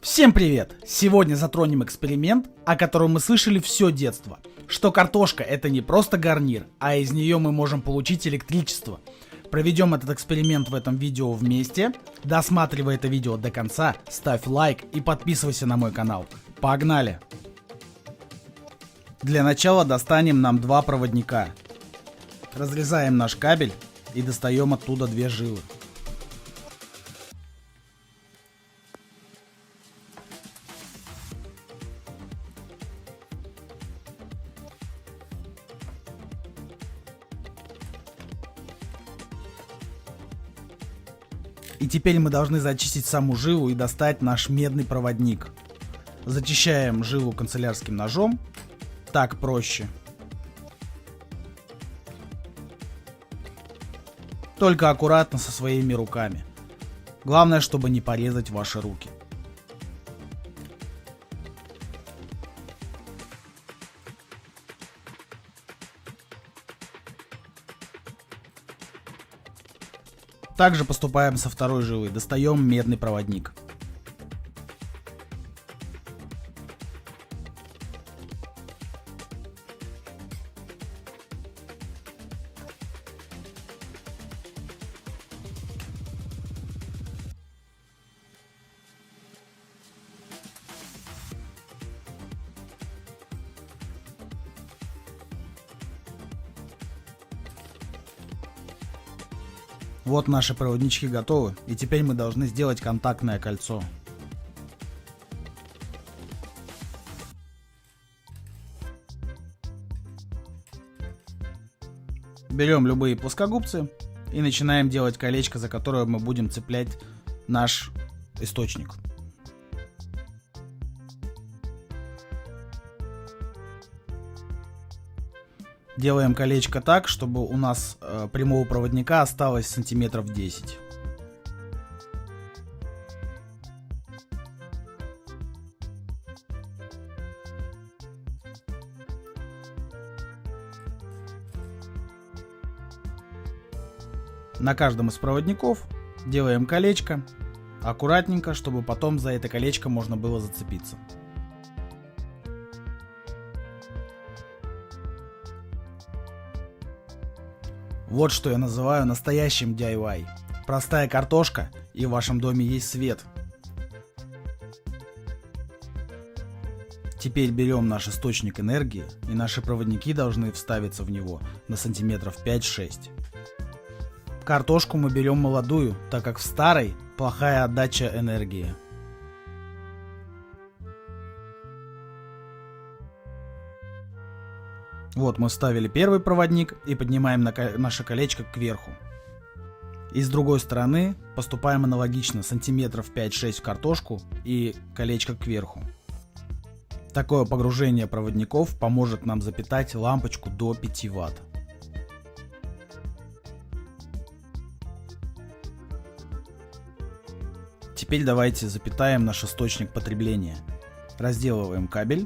Всем привет! Сегодня затронем эксперимент, о котором мы слышали все детство. Что картошка это не просто гарнир, а из нее мы можем получить электричество. Проведем этот эксперимент в этом видео вместе. Досматривай это видео до конца, ставь лайк и подписывайся на мой канал. Погнали! Для начала достанем нам два проводника. Разрезаем наш кабель и достаем оттуда две жилы. И теперь мы должны зачистить саму жилу и достать наш медный проводник. Зачищаем жилу канцелярским ножом. Так проще. Только аккуратно со своими руками. Главное, чтобы не порезать ваши руки. Также поступаем со второй жилой. Достаем медный проводник. Вот наши проводнички готовы, и теперь мы должны сделать контактное кольцо. Берем любые плоскогубцы и начинаем делать колечко, за которое мы будем цеплять наш источник. Делаем колечко так, чтобы у нас прямого проводника осталось сантиметров 10. На каждом из проводников делаем колечко, аккуратненько, чтобы потом за это колечко можно было зацепиться. Вот что я называю настоящим DIY. Простая картошка, и в вашем доме есть свет. Теперь берем наш источник энергии, и наши проводники должны вставиться в него на сантиметров 5-6. Картошку мы берем молодую, так как в старой плохая отдача энергии. Вот мы вставили первый проводник и поднимаем наше колечко кверху. И с другой стороны поступаем аналогично, сантиметров 5-6 в картошку и колечко кверху. Такое погружение проводников поможет нам запитать лампочку до 5 Вт. Теперь давайте запитаем наш источник потребления. Разделываем кабель.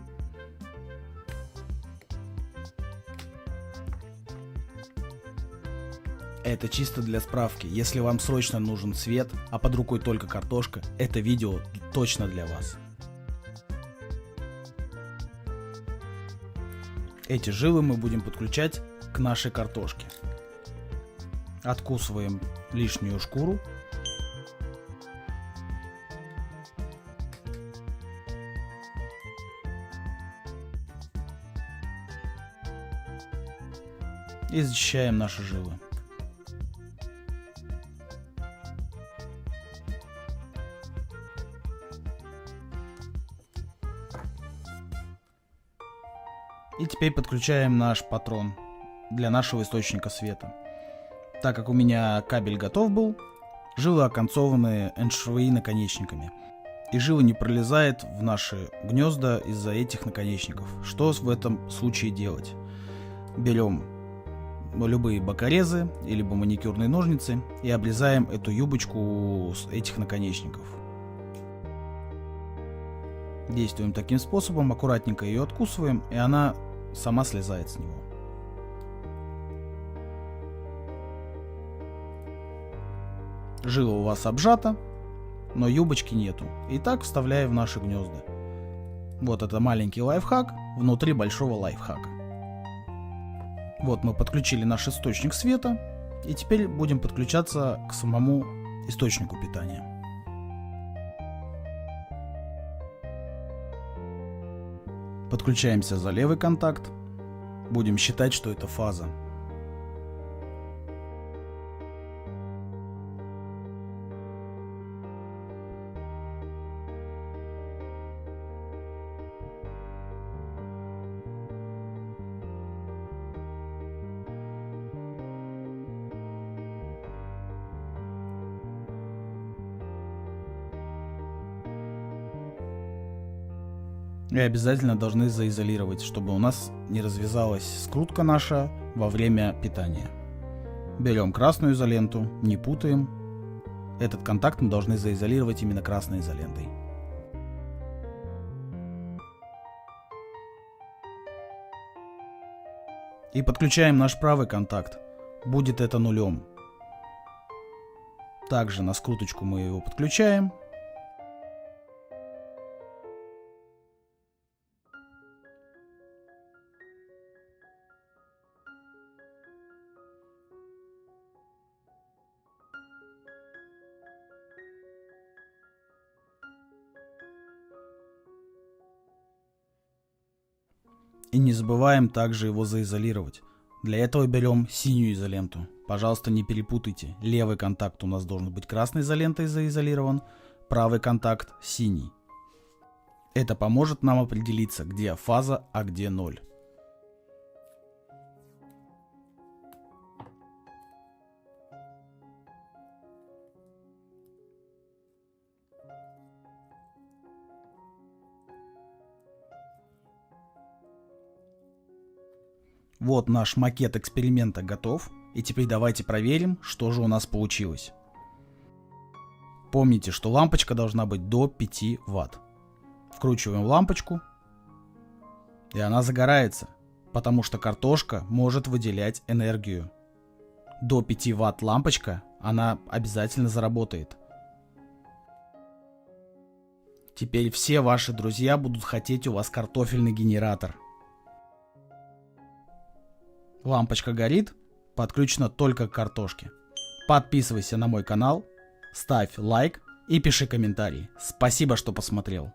Это чисто для справки. Если вам срочно нужен свет, а под рукой только картошка, это видео точно для вас. Эти жилы мы будем подключать к нашей картошке. Откусываем лишнюю шкуру. И зачищаем наши жилы. И теперь подключаем наш патрон для нашего источника света. Так как у меня кабель готов был, жилы оконцованы НШВИ наконечниками. И жила не пролезает в наши гнезда из-за этих наконечников. Что в этом случае делать? Берем любые бокорезы или маникюрные ножницы и обрезаем эту юбочку с этих наконечников. Действуем таким способом, аккуратненько ее откусываем, и она сама слезает с него. Жила у вас обжата, но юбочки нету. И так вставляем в наши гнезда. Вот это маленький лайфхак внутри большого лайфхака. Вот мы подключили наш источник света, и теперь будем подключаться к самому источнику питания. Подключаемся за левый контакт. Будем считать, что это фаза. И обязательно должны заизолировать, чтобы у нас не развязалась скрутка наша во время питания. Берем красную изоленту, не путаем. Этот контакт мы должны заизолировать именно красной изолентой. И подключаем наш правый контакт. Будет это нулем. Также на скруточку мы его подключаем. И не забываем также его заизолировать. Для этого берем синюю изоленту. Пожалуйста, не перепутайте. Левый контакт у нас должен быть красной изолентой заизолирован, правый контакт синий. Это поможет нам определиться, где фаза, а где ноль. Вот наш макет эксперимента готов. И теперь давайте проверим, что же у нас получилось. Помните, что лампочка должна быть до 5 Вт. Вкручиваем лампочку. И она загорается, потому что картошка может выделять энергию. До 5 Вт лампочка, она обязательно заработает. Теперь все ваши друзья будут хотеть у вас картофельный генератор. Лампочка горит, подключена только к картошке. Подписывайся на мой канал, ставь лайк и пиши комментарий. Спасибо, что посмотрел.